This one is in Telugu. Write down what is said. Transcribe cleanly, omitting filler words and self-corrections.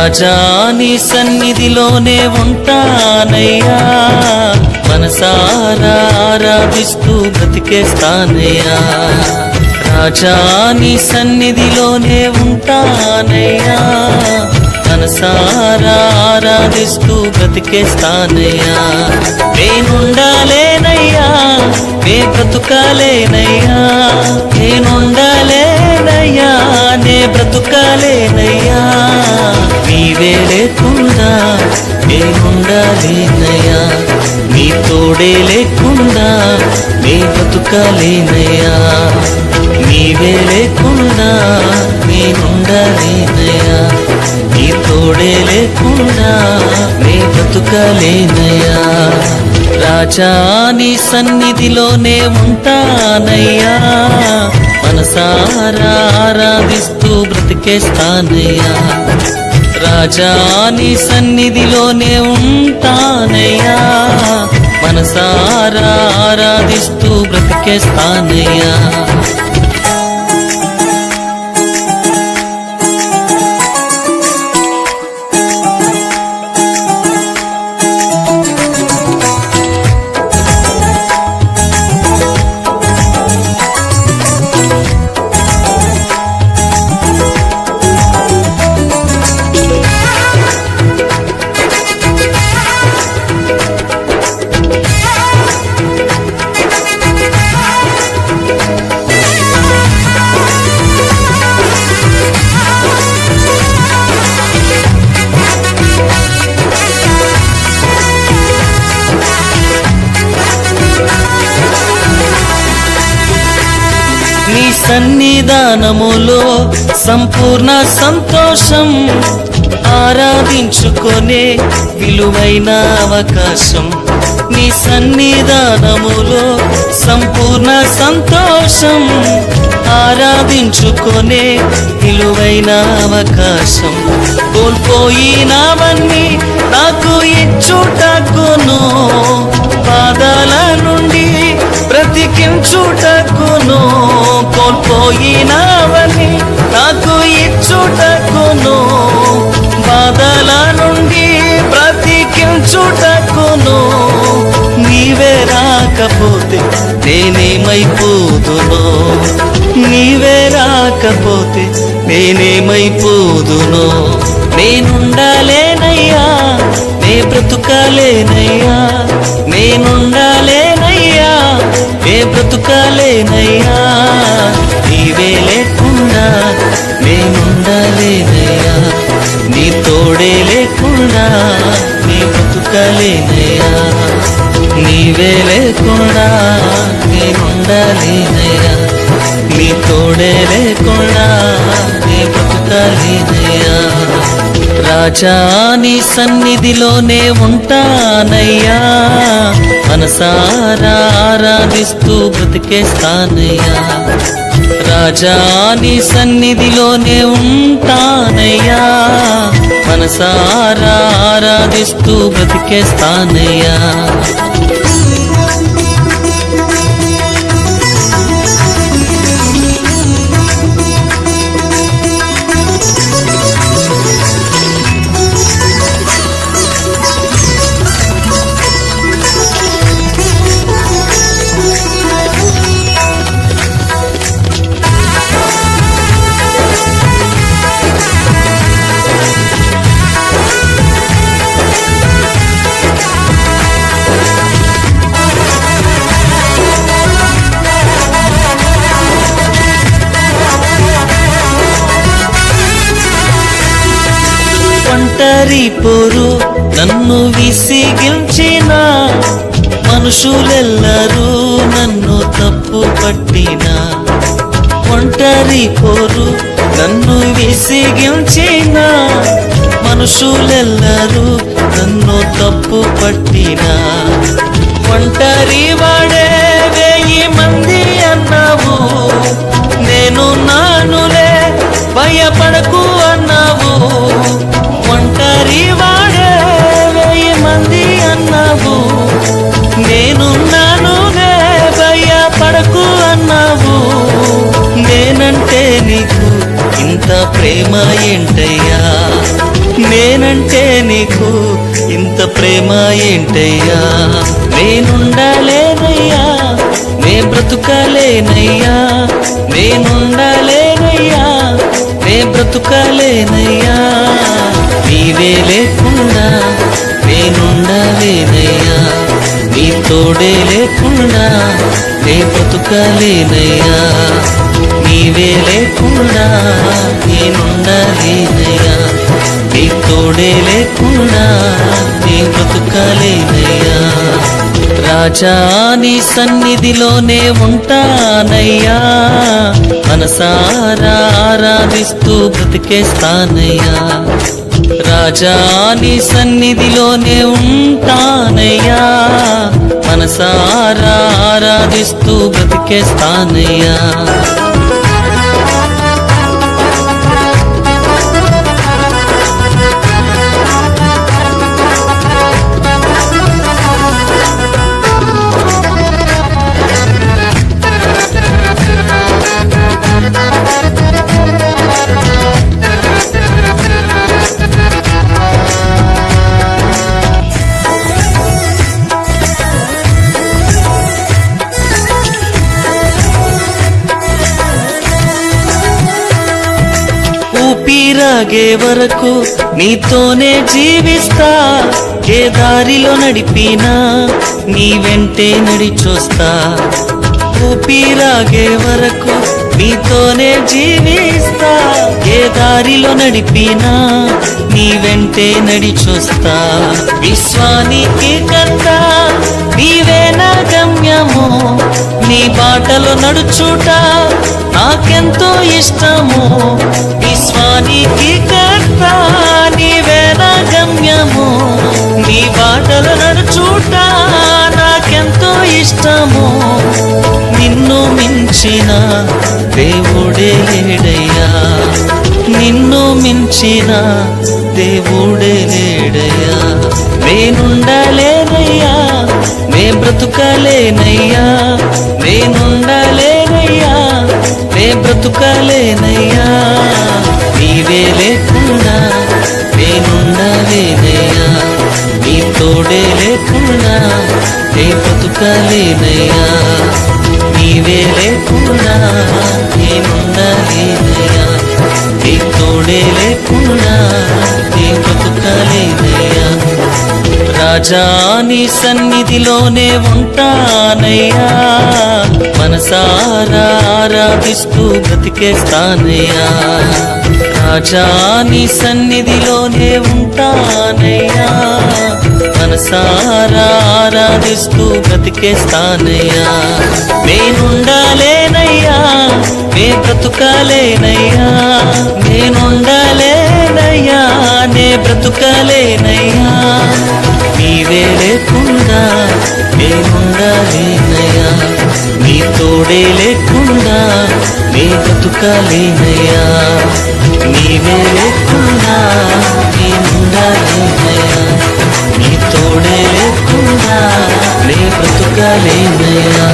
రాజా నీ సన్నిధిలోనే ఉంటానయ్యా, మనసారా ఆరాధిస్తూ బ్రతికేస్తానయ్యా. రాజా నీ సన్నిధిలోనే ఉంటానయ్యా, మనసారా ఆరాధిస్తూ బ్రతికేస్తానయ్యా. నేనుండాలేనయ్యా, నే బ్రతుకాలేనయ్యా, నేనుండాలేనయ్యా, నే బ్రతుకాలేనయ్యా. నీవే లేకుండా నేనుండాలేనయ్యా, నీ తోడే లేకుండా నే బ్రతుకాలేనయ్యా. నీవే లేకుండా నేనుండాలేనయ్యా, నీ తోడే లేకుండా నే బ్రతుకాలేనయ్యా. రాజా నీ సన్నిధిలోనే ఉంటానయ్యా, మనసారా ఆరాధిస్తూ బ్రతికేస్తానయ్యా. రాజా నీ సన్నిధిలోనే ఉంటానయ్యా, మనసారా ఆరాధిస్తూ బ్రతికేస్తానయ్యా. నీ సన్నిధానములో సంపూర్ణ సంతోషం, ఆరాధించుకొనే విలువైన అవకాశం. నీ సన్నిధానములో సంపూర్ణ సంతోషం, ఆరాధించుకొనే విలువైన అవకాశం. కోల్పోయినవన్నీ నాకు ఇచ్చుటకును, బాధల నుండి బ్రతికించుటకును. కోల్పోయినవన్నీ నాకు ఇచ్చుటకును, బాధల నుండి బ్రతికించుటకును. నీవే రాకపోతే నేనేమైపోదునో, నీవే రాకపోతే నేనేమైపోదునో. నేనుండాలేనయ్యా, నే బ్రతుకాలేనయ్యా, నేనుండాలేనయ్యా, నే బ్రతుకాలేనయ్యా. నీవే లేకుండా నేనుండాలేనయ్యా, నీ తోడే లేకుండా నీ బ్రతుకాలేనయ్యా. నీవే లేకుండా నేనుండాలేనయ్యా, నీ తోడే లేకుండా నీ బ్రతుకాలేనయ్యా. రాజా నీ సన్నిధిలోనే ఉంటానయ్యా, మనసారా ఆరాధిస్తూ బ్రతికేస్తానయ్యా. రాజా నీ సన్నిధిలోనే ఉంటానయ్యా, మనసారా ఆరాధిస్తూ బ్రతికేస్తానయ్యా. ఒంటరి పోరు నన్ను విసిగించిన, మనుషులెల్లరూ నన్ను తప్పు పట్టిన. ఒంటరి పోరు నన్ను విసిగించిన, మనుషులెల్లరూ నన్ను తప్పు పట్టిన. ఒంటరి వాడే 1000 మంది అన్నావు, నేను నానులే భయపడకు అన్నావు. ఒంటరి వాడే 1000 మంది అన్నావు, నేనున్నానులే భయపడకు అన్నావు. నేనంటే నీకు ఇంత ప్రేమ ఏంటయ్యా, నే నీకు ఇంత ప్రేమ ఏంటయ్యా? నేనుండలేనయ్యా, నే బ్రతుకలేనయ్యా, నేనుండలేనయ్యా, నే బ్రతుకలేనయ్యా. నీవే లేకుండా నేనుండలేనయ్యా, నీ తోడే లేకుండా నే బ్రతుకలేనయ్యా. నీవే లేకుండా నేనుండలేనయ్యా, నీ తోడే లేకుండా నే బ్రతుకలేనయ్యా. రాజా నీ సన్నిధిలోనే ఉంటానయ్యా, మనసారా ఆరాధిస్తూ బ్రతికేస్తానయ్యా. రాజా నీ సన్నిధిలోనే ఉంటానయ్యా, మనసారా ఆరాధిస్తూ బ్రతికేస్తానయ్యా. ఊపిరాగే వరకు నీతోనే జీవిస్తా, ఏ దారిలో నడిపినా నీ వెంటే నడిచొస్తా. ఊపిరాగే వరకు నీతోనే జీవిస్తా, ఏ దారిలో నడిపినా నీ వెంటే నడిచొస్తా. విశ్వానికి కర్త నీవే నా గమ్యము, నీ బాటలో నడుచుట నాకెంతో ఇష్టము. విశ్వానికి కర్త నీవే నా గమ్యము, నీ బాటలో నడుచుట నాకెంతో ఇష్టము. నిన్ను మించిన దేవుడే లేడయ్యా, నిన్ను మించిన దేవుడే లేడయ్యా. నేనుండలేనయ్యా, నే బ్రతుకలేనయ్యా, నేనుండలేనయ్యా, నే బ్రతుకలేనయ్యా. నీవే లేకుండా నేనుండలేనయ్యా, నీ తోడే లేకుండా నే బ్రతుకలేనయ్యా. నీవే లేకుండా నేనుండలేనయ్యా, నీ తోడే లేకుండా నే బ్రతుకలేనయ్యా. రాజా నీ సన్నిధిలోనే ఉంటానయ్యా, మనసారా ఆరాధిస్తూ బ్రతికేస్తానయ్యా. రాజా నీ సన్నిధిలోనే ఉంటానయ్యా, మనసారా ఆరాధిస్తూ బ్రతికేస్తానయ్యా. నేనుండలేనయ్యా, నే బ్రతుకలేనయ్యా, నేనుండలేనయ్యా, నే బ్రతుకలేనయ్యా. నీవే లేకుండా నేనుండలేనయ్యా, నీ తోడే లేకుండా నే బ్రతుకలేనయ్యా. నీవే లేకుండా నేనుండలేనయ్యా, నీ తోడే లేకుండా నే బ్రతుకలేనయ్యా.